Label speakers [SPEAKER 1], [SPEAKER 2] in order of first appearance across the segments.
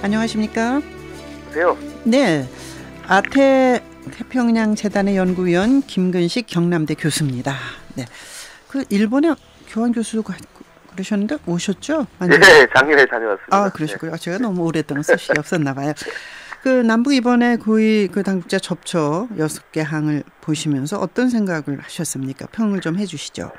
[SPEAKER 1] 안녕하십니까?
[SPEAKER 2] 안녕하세요.
[SPEAKER 1] 네, 아태 태평양 재단의 연구위원 김근식 경남대 교수입니다. 네, 그 일본에 교환 교수가 그러셨는데 오셨죠?
[SPEAKER 2] 네, 작년에 다녀왔습니다.
[SPEAKER 1] 아, 그러시고요. 제가 너무 오랫동안 소식이 없었나 봐요. 그 남북 이번에 고위 그 당국자 접촉 6개 항을 보시면서 어떤 생각을 하셨습니까? 평을 좀 해주시죠.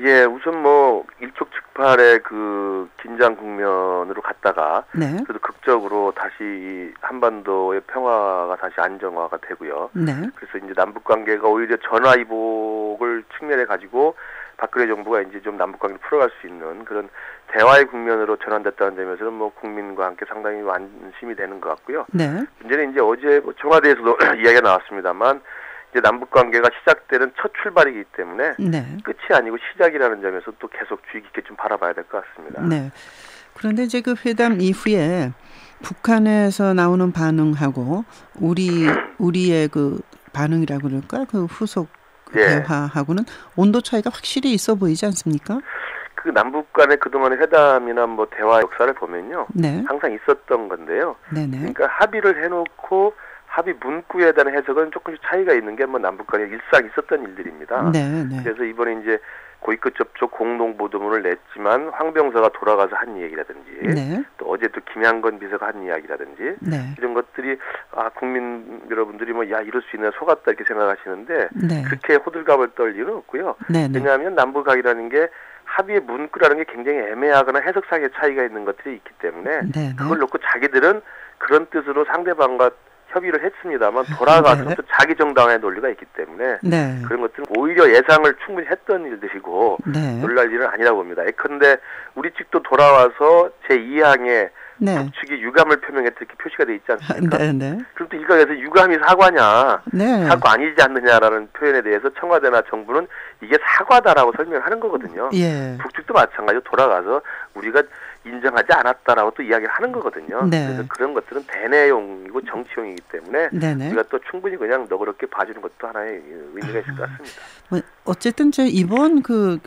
[SPEAKER 2] 예, 우선 뭐 일촉즉발의 그 긴장 국면으로 갔다가
[SPEAKER 1] 네.
[SPEAKER 2] 그래도 극적으로 다시 한반도의 평화가 다시 안정화가 되고요.
[SPEAKER 1] 네.
[SPEAKER 2] 그래서 이제 남북 관계가 오히려 전화위복을 측면에 가지고 박근혜 정부가 이제 좀 남북 관계를 풀어갈 수 있는 그런 대화의 국면으로 전환됐다는 점에서는 뭐 국민과 함께 상당히 안심이 되는 것 같고요.
[SPEAKER 1] 네.
[SPEAKER 2] 문제는 이제 어제 뭐 청와대에서도 이야기가 나왔습니다만 이제 남북 관계가 시작되는 첫 출발이기 때문에
[SPEAKER 1] 네.
[SPEAKER 2] 끝이 아니고 시작이라는 점에서 또 계속 주의 깊게 좀 바라봐야 될 것 같습니다.
[SPEAKER 1] 네. 그런데 이제 그 회담 이후에 북한에서 나오는 반응하고 우리의 그 반응이라고 그럴까? 그 후속 대화하고는 온도 차이가 확실히 있어 보이지 않습니까?
[SPEAKER 2] 그 남북 간의 그동안의 회담이나 뭐 대화 역사를 보면요.
[SPEAKER 1] 네.
[SPEAKER 2] 항상 있었던 건데요.
[SPEAKER 1] 네네.
[SPEAKER 2] 그러니까 합의를 해놓고 합의 문구에 대한 해석은 조금씩 차이가 있는 게 뭐 남북 간에 일상 있었던 일들입니다.
[SPEAKER 1] 네.
[SPEAKER 2] 그래서 이번에 이제 고위급 접촉 공동보도문을 냈지만 황병서가 돌아가서 한 얘기라든지
[SPEAKER 1] 네.
[SPEAKER 2] 또 어제 또 김양건 비서가 한 이야기라든지
[SPEAKER 1] 네.
[SPEAKER 2] 이런 것들이 국민 여러분들이 뭐 야 이럴 수 있나 속았다 이렇게 생각하시는데
[SPEAKER 1] 네.
[SPEAKER 2] 그렇게 호들갑을 떨 일은 없고요.
[SPEAKER 1] 네네.
[SPEAKER 2] 왜냐하면 남북학이라는 게 합의의 문구라는 게 굉장히 애매하거나 해석상의 차이가 있는 것들이 있기 때문에
[SPEAKER 1] 네네.
[SPEAKER 2] 그걸 놓고 자기들은 그런 뜻으로 상대방과 협의를 했습니다만 돌아가서
[SPEAKER 1] 네.
[SPEAKER 2] 또 자기 정당화의 논리가 있기 때문에
[SPEAKER 1] 네.
[SPEAKER 2] 그런 것들은 오히려 예상을 충분히 했던 일들이고
[SPEAKER 1] 네.
[SPEAKER 2] 놀랄 일은 아니라고 봅니다. 예컨대 우리 측도 돌아와서 제2항에
[SPEAKER 1] 네.
[SPEAKER 2] 북측이 유감을 표명했다 이렇게 표시가 돼 있지 않습니까?
[SPEAKER 1] 네네.
[SPEAKER 2] 그럼 또 일각에서 유감이 사과냐
[SPEAKER 1] 네.
[SPEAKER 2] 사과 아니지 않느냐라는 표현에 대해서 청와대나 정부는 이게 사과다라고 설명하는 거거든요.
[SPEAKER 1] 예.
[SPEAKER 2] 북측도 마찬가지로 돌아가서 우리가 인정하지 않았다라고 또 이야기를 하는 거거든요.
[SPEAKER 1] 네.
[SPEAKER 2] 그래서 그런 것들은 대내용이고 정치용이기 때문에
[SPEAKER 1] 네네.
[SPEAKER 2] 우리가 또 충분히 그냥 너그럽게 봐주는 것도 하나의 의미가 있을 것 같습니다.
[SPEAKER 1] 뭐 어쨌든 저 이번 그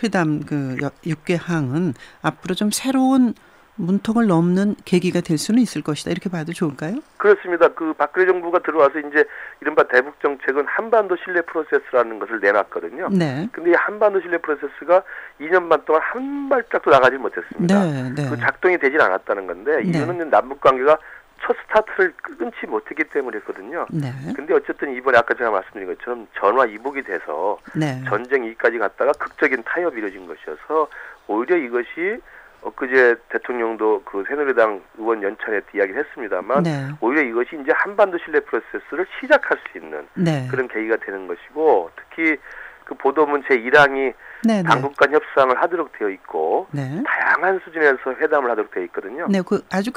[SPEAKER 1] 회담 그 6개 항은 앞으로 좀 새로운 문턱을 넘는 계기가 될 수는 있을 것이다 이렇게 봐도 좋을까요?
[SPEAKER 2] 그렇습니다. 그 박근혜 정부가 들어와서 이제 이른바 대북 정책은 한반도 신뢰 프로세스라는 것을 내놨거든요.
[SPEAKER 1] 네.
[SPEAKER 2] 근데 이 한반도 신뢰 프로세스가 2년 반 동안 한 발짝도 나가지 못했습니다.
[SPEAKER 1] 네.
[SPEAKER 2] 그 작동이 되질 않았다는 건데 이유는 남북 관계가 첫 스타트를 끊지 못했기 때문이었거든요.
[SPEAKER 1] 네.
[SPEAKER 2] 근데 어쨌든 이번에 아까 제가 말씀드린 것처럼 전화 이복이 돼서
[SPEAKER 1] 네.
[SPEAKER 2] 전쟁 이까지 갔다가 극적인 타협이 이루어진 것이어서 오히려 이것이 엊그제 대통령도 그 새누리당 의원 연찬에 이야기를 했습니다만
[SPEAKER 1] 네.
[SPEAKER 2] 오히려 이것이 이제 한반도 신뢰 프로세스를 시작할 수 있는
[SPEAKER 1] 네.
[SPEAKER 2] 그런 계기가 되는 것이고 특히 그 보도문 제1항이
[SPEAKER 1] 네.
[SPEAKER 2] 당국 간 협상을 하도록 되어 있고
[SPEAKER 1] 네.
[SPEAKER 2] 다양한 수준에서 회담을 하도록 되어 있거든요.
[SPEAKER 1] 네, 그 아주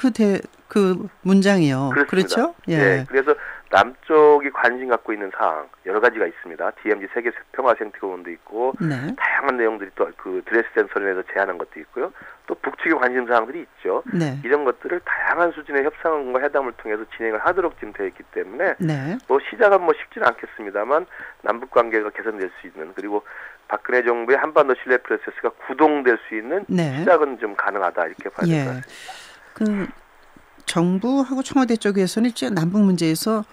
[SPEAKER 1] 그 문장이요.
[SPEAKER 2] 그렇습니다.
[SPEAKER 1] 그렇죠? 예.
[SPEAKER 2] 네, 그래서 남쪽이 관심 갖고 있는 사항 여러 가지가 있습니다. DMZ 세계 평화 생태공원도 있고
[SPEAKER 1] 네.
[SPEAKER 2] 다양한 내용들이 또 그 드레스덴 선언에서 제안한 것도 있고요. 또 북측의 관심 사항들이 있죠.
[SPEAKER 1] 네.
[SPEAKER 2] 이런 것들을 다양한 수준의 협상과 회담을 통해서 진행을 하도록 지금 되어 있기 때문에
[SPEAKER 1] 네.
[SPEAKER 2] 뭐 시작은 뭐 쉽지는 않겠습니다만 남북 관계가 개선될 수 있는 그리고 박근혜 정부의 한반도 신뢰 프로세스가 구동될 수 있는
[SPEAKER 1] 네.
[SPEAKER 2] 시작은 좀 가능하다 이렇게 봐야 될 것 같습니다.
[SPEAKER 1] 그 정부하고 청와대 쪽에서는 이제 남북 문제에서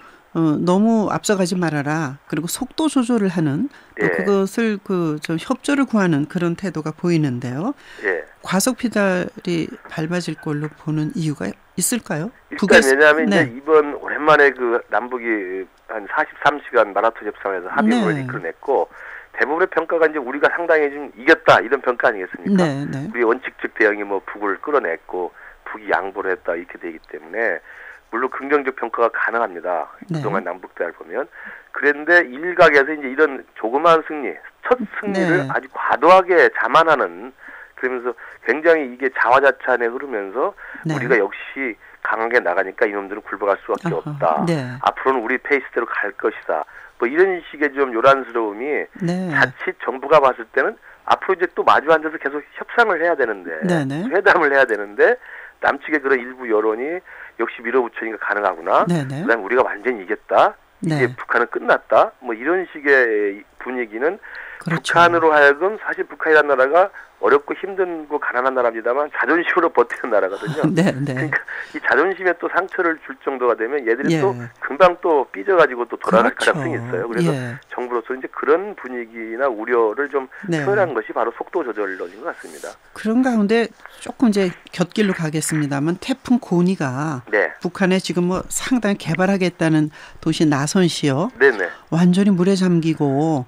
[SPEAKER 1] 너무 앞서가지 말아라. 그리고 속도 조절을 하는 또 그것을 좀 협조를 구하는 그런 태도가 보이는데요.
[SPEAKER 2] 예.
[SPEAKER 1] 과속 페달이 밟아질 걸로 보는 이유가 있을까요?
[SPEAKER 2] 일단 왜냐하면 이제 이번 오랜만에 그 남북이 한 43시간 마라톤 협상에서 합의문을 이끌어냈고 대부분의 평가가 이제 우리가 상당히 좀 이겼다 이런 평가 아니겠습니까?
[SPEAKER 1] 네.
[SPEAKER 2] 우리 원칙적 대응이 뭐 북을 끌어냈고 북이 양보를 했다 이렇게 되기 때문에 물론 긍정적 평가가 가능합니다. 그동안 남북 대화를 보면. 그런데 일각에서 이제 이런 조그마한 승리, 첫 승리를 아주 과도하게 자만하는 그러면서 굉장히 이게 자화자찬에 흐르면서 우리가 역시 강하게 나가니까 이놈들은 굴복할 수밖에 없다. 앞으로는 우리 페이스대로 갈 것이다. 뭐 이런 식의 좀 요란스러움이 자칫 정부가 봤을 때는 앞으로 이제 또 마주 앉아서 계속 협상을 해야 되는데 회담을 해야 되는데 남측의 그런 일부 여론이 역시 밀어붙이니까 가능하구나. 그다음에 우리가 완전히 이겼다. 이제 북한은 끝났다. 뭐 이런 식의 분위기는
[SPEAKER 1] 그렇죠.
[SPEAKER 2] 북한으로 하여금 사실 북한이라는 나라가 어렵고 힘든고 가난한 나라입니다만 자존심으로 버티는 나라거든요.
[SPEAKER 1] 네, 네.
[SPEAKER 2] 그러니까 이 자존심에 또 상처를 줄 정도가 되면 얘들이
[SPEAKER 1] 예.
[SPEAKER 2] 또 금방 또 삐져가지고 또 돌아갈
[SPEAKER 1] 그렇죠.
[SPEAKER 2] 가능성이 있어요. 그래서
[SPEAKER 1] 예.
[SPEAKER 2] 정부로서 이제 그런 분위기나 우려를 좀
[SPEAKER 1] 네.
[SPEAKER 2] 표현한 것이 바로 속도 조절론인 것 같습니다.
[SPEAKER 1] 그런 가운데 조금 이제 곁길로 가겠습니다만 태풍 고니가
[SPEAKER 2] 네.
[SPEAKER 1] 북한에 지금 뭐 상당히 개발하겠다는 도시 나선시요.
[SPEAKER 2] 네네.
[SPEAKER 1] 완전히 물에 잠기고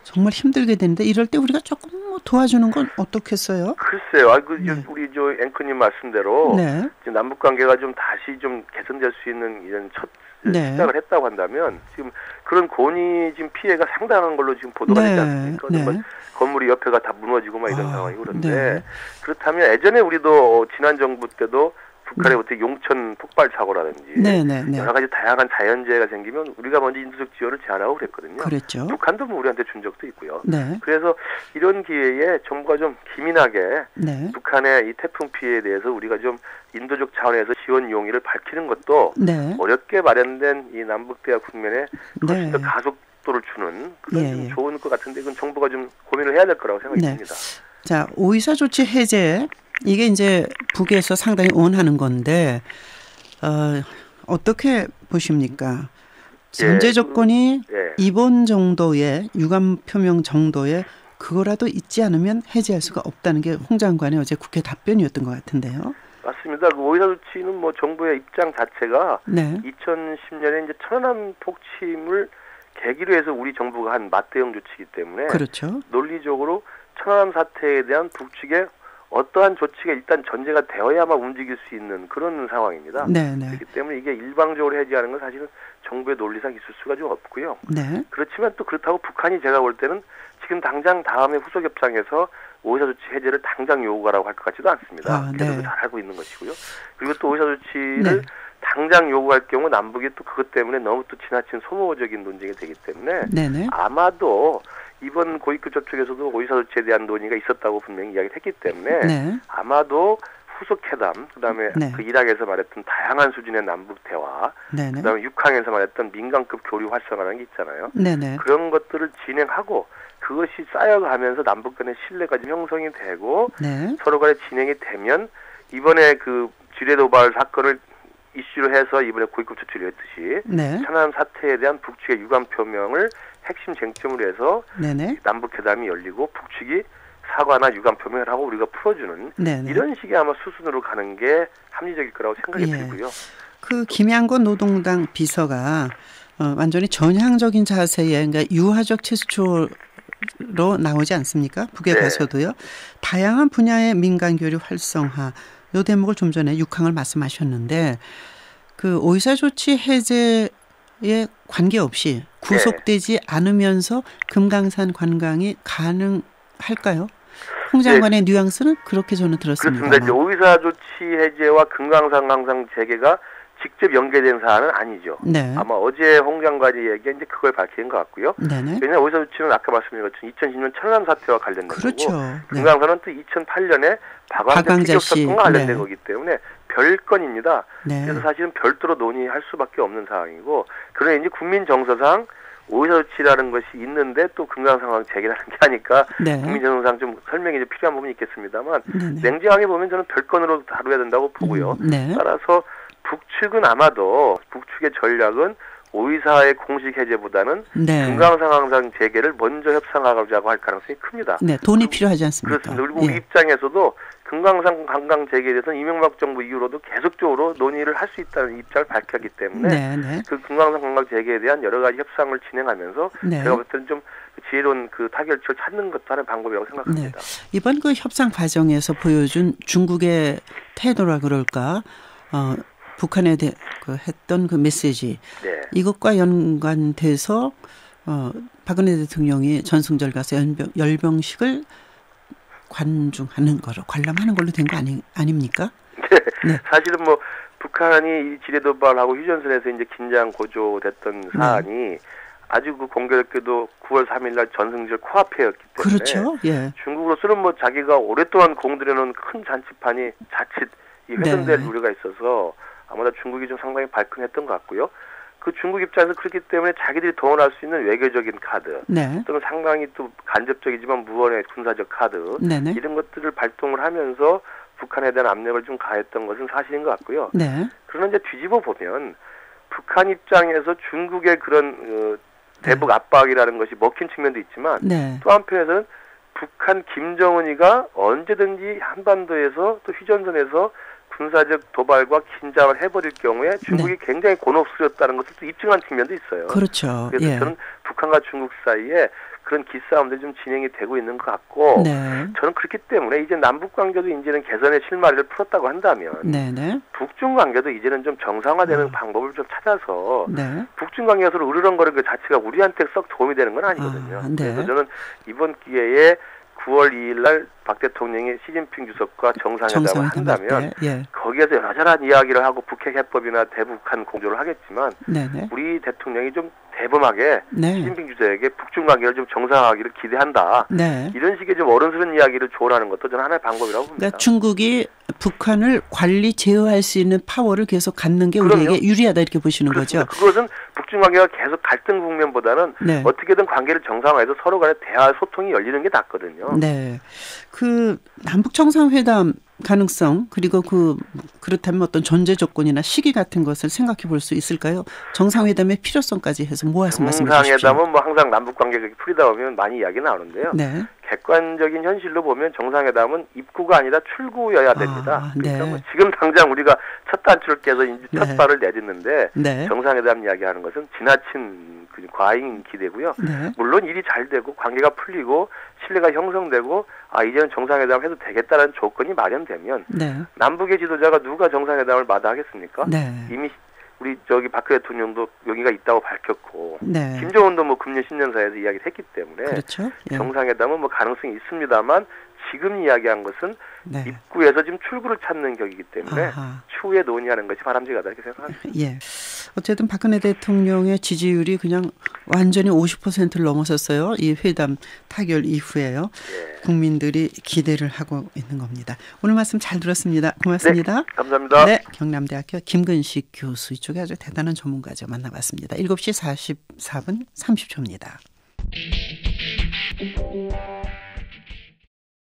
[SPEAKER 1] 정말 힘들게 되는데 이럴 때 우리가 조금 뭐 도와주는 건 어떻겠어요?
[SPEAKER 2] 글쎄요.
[SPEAKER 1] 네.
[SPEAKER 2] 우리 저 앵커님 말씀대로
[SPEAKER 1] 네.
[SPEAKER 2] 지금 남북 관계가 좀 다시 좀 개선될 수 있는 이런 첫
[SPEAKER 1] 네.
[SPEAKER 2] 시작을 했다고 한다면 지금 그런 고니 지금 피해가 상당한 걸로 지금 보도가
[SPEAKER 1] 네.
[SPEAKER 2] 되지 않습니까?
[SPEAKER 1] 네.
[SPEAKER 2] 정말 건물이 옆에가 다 무너지고 막 이런 상황이 그런데
[SPEAKER 1] 네.
[SPEAKER 2] 그렇다면 예전에 우리도 지난 정부 때도 북한에부터 용천 폭발 사고라든지
[SPEAKER 1] 네, 네, 네.
[SPEAKER 2] 여러 가지 다양한 자연재해가 생기면 우리가 먼저 인도적 지원을 제안하고 그랬거든요.
[SPEAKER 1] 그랬죠.
[SPEAKER 2] 북한도 뭐 우리한테 준 적도 있고요.
[SPEAKER 1] 네.
[SPEAKER 2] 그래서 이런 기회에 정부가 좀 기민하게
[SPEAKER 1] 네.
[SPEAKER 2] 북한의 이 태풍 피해에 대해서 우리가 좀 인도적 차원에서 지원 용의를 밝히는 것도
[SPEAKER 1] 네.
[SPEAKER 2] 어렵게 마련된 이 남북대화 국면에 훨씬 더
[SPEAKER 1] 네.
[SPEAKER 2] 가속도를 주는 그런
[SPEAKER 1] 예,
[SPEAKER 2] 좀
[SPEAKER 1] 예.
[SPEAKER 2] 좋은 것 같은데 그건 정부가 좀 고민을 해야 될 거라고 생각이
[SPEAKER 1] 네.
[SPEAKER 2] 듭니다.
[SPEAKER 1] 자, 오이사 조치 해제 이게 이제 북에서 상당히 원하는 건데 어떻게 보십니까? 전제 조건이
[SPEAKER 2] 예.
[SPEAKER 1] 이번 정도의 유감 표명 정도의 그거라도 있지 않으면 해제할 수가 없다는 게 홍 장관의 어제 국회 답변이었던 것 같은데요.
[SPEAKER 2] 맞습니다. 그 오이사 조치는 뭐 정부의 입장 자체가
[SPEAKER 1] 네.
[SPEAKER 2] 2010년에 이제 천안함 폭침을 계기로 해서 우리 정부가 한 맞대응 조치이기 때문에
[SPEAKER 1] 그렇죠.
[SPEAKER 2] 논리적으로 천안함 사태에 대한 북측의 어떠한 조치가 일단 전제가 되어야만 움직일 수 있는 그런 상황입니다.
[SPEAKER 1] 네, 네.
[SPEAKER 2] 그렇기 때문에 이게 일방적으로 해제하는 건 사실은 정부의 논리상 있을 수가 좀 없고요.
[SPEAKER 1] 네.
[SPEAKER 2] 그렇지만 또 그렇다고 북한이 제가 볼 때는 지금 당장 다음에 후속 협상에서 오이사 조치 해제를 당장 요구하라고 할 것 같지도 않습니다.
[SPEAKER 1] 아, 네.
[SPEAKER 2] 계속 잘 알고 있는 것이고요. 그리고 또 오이사 조치를
[SPEAKER 1] 네.
[SPEAKER 2] 당장 요구할 경우 남북이 또 그것 때문에 너무 또 지나친 소모적인 논쟁이 되기 때문에
[SPEAKER 1] 네네.
[SPEAKER 2] 아마도 이번 고위급 접촉에서도 오이사 조치에 대한 논의가 있었다고 분명히 이야기를 했기 때문에
[SPEAKER 1] 네.
[SPEAKER 2] 아마도 후속 회담, 그다음에
[SPEAKER 1] 네.
[SPEAKER 2] 그 이락에서 말했던 다양한 수준의 남북 대화,
[SPEAKER 1] 네네.
[SPEAKER 2] 그다음에 육항에서 말했던 민간급 교류 활성화라는 게 있잖아요.
[SPEAKER 1] 네네.
[SPEAKER 2] 그런 것들을 진행하고 그것이 쌓여가면서 남북 간의 신뢰가 좀 형성이 되고
[SPEAKER 1] 네.
[SPEAKER 2] 서로 간에 진행이 되면 이번에 그 지뢰 도발 사건을 이슈로 해서 이번에 고위급 조치를 했듯이
[SPEAKER 1] 네.
[SPEAKER 2] 천안함 사태에 대한 북측의 유감 표명을 핵심 쟁점으로 해서
[SPEAKER 1] 네네.
[SPEAKER 2] 남북 회담이 열리고 북측이 사과나 유감 표명을 하고 우리가 풀어주는
[SPEAKER 1] 네네.
[SPEAKER 2] 이런 식의 아마 수순으로 가는 게 합리적일 거라고 생각이
[SPEAKER 1] 예.
[SPEAKER 2] 들고요.
[SPEAKER 1] 그 김양권 노동당 비서가 완전히 전향적인 자세에 그러니까 유화적 제스처로 나오지 않습니까? 북에
[SPEAKER 2] 네.
[SPEAKER 1] 가서도요. 다양한 분야의 민간 교류 활성화 요 대목을 좀 전에 육항을 말씀하셨는데 그 오이사 조치 해제에 관계없이 구속되지 않으면서 금강산 관광이 가능할까요? 홍 장관의 뉘앙스는 그렇게 저는 들었습니다.
[SPEAKER 2] 그렇습니다. 이제 오이사 조치 해제와 금강산 관광 재개가 직접 연계된 사안은 아니죠.
[SPEAKER 1] 네.
[SPEAKER 2] 아마 어제 홍 장관이 얘기한 이제 그걸 밝힌 것 같고요.
[SPEAKER 1] 네네.
[SPEAKER 2] 왜냐하면 오이사 조치는 아까 말씀드린 것처럼 2010년 천안함 사태와 관련된
[SPEAKER 1] 그렇죠.
[SPEAKER 2] 거고
[SPEAKER 1] 네.
[SPEAKER 2] 금강산은 또 2008년에 박광자
[SPEAKER 1] 박광자
[SPEAKER 2] 피격
[SPEAKER 1] 씨.
[SPEAKER 2] 사건과 관련된
[SPEAKER 1] 네.
[SPEAKER 2] 거기 때문에 별건입니다.
[SPEAKER 1] 네.
[SPEAKER 2] 그래서 사실은 별도로 논의할 수밖에 없는 상황이고 그러나 이제 국민 정서상 오이사 조치라는 것이 있는데 또 금강 상황 재개라는 게 하니까
[SPEAKER 1] 네.
[SPEAKER 2] 국민 정서상 좀 설명이 좀 필요한 부분이 있겠습니다만
[SPEAKER 1] 네네.
[SPEAKER 2] 냉정하게 보면 저는 별건으로 다뤄야 된다고 보고요.
[SPEAKER 1] 네.
[SPEAKER 2] 따라서 북측은 아마도 북측의 전략은 오이사의 공식 해제보다는
[SPEAKER 1] 네.
[SPEAKER 2] 금강산 재개를 먼저 협상하자고 할 가능성이 큽니다.
[SPEAKER 1] 네, 돈이 필요하지 않습니까?
[SPEAKER 2] 그렇습니다. 그리고 우리 입장에서도 금강산 관광 재개에 대해서는 이명박 정부 이후로도 계속적으로 논의를 할 수 있다는 입장을 밝혔기 때문에
[SPEAKER 1] 네, 네.
[SPEAKER 2] 그 금강산 관광 재개에 대한 여러 가지 협상을 진행하면서
[SPEAKER 1] 네.
[SPEAKER 2] 제가 볼 때는 좀 지혜로운 그 타결점을 찾는 것도 하나의 방법이라고 생각합니다.
[SPEAKER 1] 네. 이번 그 협상 과정에서 보여준 중국의 태도라 그럴까, 북한에 했던 그 메시지,
[SPEAKER 2] 네.
[SPEAKER 1] 이것과 연관돼서 박근혜 대통령이 전승절 가서 열병식을 관중하는 거로 관람하는 걸로 된 거 아닙니까?
[SPEAKER 2] 네. 사실은 뭐 북한이 지뢰 도발하고 휴전선에서 이제 긴장 고조됐던 사안이 아주 그 공교롭게도 9월 3일날 전승절 코앞에였기 때문에
[SPEAKER 1] 그렇죠. 예.
[SPEAKER 2] 중국으로서는 뭐 자기가 오랫동안 공들여놓은 큰 잔치판이 자칫 이 훼손될 우려가 있어서 아마도 중국이 좀 상당히 발끈했던 것 같고요. 그 중국 입장에서 그렇기 때문에 자기들이 동원할 수 있는 외교적인 카드
[SPEAKER 1] 네.
[SPEAKER 2] 또는 상당히 또 간접적이지만 무언의 군사적 카드
[SPEAKER 1] 네네.
[SPEAKER 2] 이런 것들을 발동을 하면서 북한에 대한 압력을 좀 가했던 것은 사실인 것 같고요.
[SPEAKER 1] 네.
[SPEAKER 2] 그러나 이제 뒤집어 보면 북한 입장에서 중국의 그런 대북 압박이라는 것이 먹힌 측면도 있지만
[SPEAKER 1] 네.
[SPEAKER 2] 또 한편에서는 북한 김정은이가 언제든지 한반도에서 또 휴전선에서 군사적 도발과 긴장을 해버릴 경우에 중국이
[SPEAKER 1] 네.
[SPEAKER 2] 굉장히 곤혹스럽다는 것을 또 입증한 측면도 있어요.
[SPEAKER 1] 그렇죠.
[SPEAKER 2] 그래서
[SPEAKER 1] 예.
[SPEAKER 2] 저는 북한과 중국 사이에 그런 기싸움들이 좀 진행이 되고 있는 것 같고
[SPEAKER 1] 네.
[SPEAKER 2] 저는 그렇기 때문에 이제 남북 관계도 이제는 개선의 실마리를 풀었다고 한다면
[SPEAKER 1] 네네.
[SPEAKER 2] 북중 관계도 이제는 좀 정상화되는 방법을 좀 찾아서
[SPEAKER 1] 네.
[SPEAKER 2] 북중 관계에서 으르렁거리는 그 자체가 우리한테 썩 도움이 되는 건 아니거든요.
[SPEAKER 1] 네.
[SPEAKER 2] 그래서 저는 이번 기회에 9월 2일 날 박 대통령이 시진핑 주석과 정상회담을 한다면
[SPEAKER 1] 예.
[SPEAKER 2] 거기에서 여전한 이야기를 하고 북핵 해법이나 대북한 공조를 하겠지만
[SPEAKER 1] 네네.
[SPEAKER 2] 우리 대통령이 좀 대범하게
[SPEAKER 1] 네.
[SPEAKER 2] 시진핑 주석에게 북중 관계를 좀 정상화하기를 기대한다.
[SPEAKER 1] 네.
[SPEAKER 2] 이런 식의 좀 어른스러운 이야기를 조언하는 것도 저는 하나의 방법이라고 봅니다.
[SPEAKER 1] 그러니까 중국이 북한을 관리 제어할 수 있는 파워를 계속 갖는 게
[SPEAKER 2] 그럼요.
[SPEAKER 1] 우리에게 유리하다 이렇게 보시는
[SPEAKER 2] 그렇습니다.
[SPEAKER 1] 거죠.
[SPEAKER 2] 그것은 북중 관계가 계속 갈등 국면보다는
[SPEAKER 1] 네.
[SPEAKER 2] 어떻게든 관계를 정상화해서 서로 간에 대화 소통이 열리는 게 낫거든요.
[SPEAKER 1] 네. 그 남북 정상회담 가능성 그리고 그렇다면 어떤 전제 조건이나 시기 같은 것을 생각해 볼 수 있을까요? 정상회담의 필요성까지 해서 모아서 말씀해 주십시오.
[SPEAKER 2] 정상회담은 뭐 항상 남북 관계가 풀리다 보면 많이 이야기 나오는데요.
[SPEAKER 1] 네.
[SPEAKER 2] 객관적인 현실로 보면 정상회담은 입구가 아니라 출구여야 됩니다.
[SPEAKER 1] 네.
[SPEAKER 2] 그러니까 뭐 지금 당장 우리가 첫 단추를 깨서 이제 첫
[SPEAKER 1] 네.
[SPEAKER 2] 발을 내딛는데
[SPEAKER 1] 네.
[SPEAKER 2] 정상회담 이야기하는 것은 지나친 과잉 기대고요.
[SPEAKER 1] 네.
[SPEAKER 2] 물론 일이 잘 되고 관계가 풀리고 신뢰가 형성되고 이제는 정상회담 해도 되겠다는 조건이 마련되면
[SPEAKER 1] 네.
[SPEAKER 2] 남북의 지도자가 누가 정상회담을 마다하겠습니까?
[SPEAKER 1] 네.
[SPEAKER 2] 이미 우리 박 대통령도 여기가 있다고 밝혔고
[SPEAKER 1] 네.
[SPEAKER 2] 김정은도 뭐 금년 신년사에서 이야기를 했기 때문에
[SPEAKER 1] 그렇죠. 예.
[SPEAKER 2] 정상회담은 뭐 가능성이 있습니다만 지금 이야기한 것은
[SPEAKER 1] 네.
[SPEAKER 2] 입구에서 지금 출구를 찾는 격이기 때문에
[SPEAKER 1] 아하.
[SPEAKER 2] 추후에 논의하는 것이 바람직하다 이렇게 생각합니다.
[SPEAKER 1] 예. 어쨌든 박근혜 대통령의 지지율이 그냥 완전히 50%를 넘어섰어요. 이 회담 타결 이후에요.
[SPEAKER 2] 예.
[SPEAKER 1] 국민들이 기대를 하고 있는 겁니다. 오늘 말씀 잘 들었습니다. 고맙습니다.
[SPEAKER 2] 네, 감사합니다.
[SPEAKER 1] 네, 경남대학교 김근식 교수 이쪽에 아주 대단한 전문가죠. 만나봤습니다. 7시 44분 30초입니다.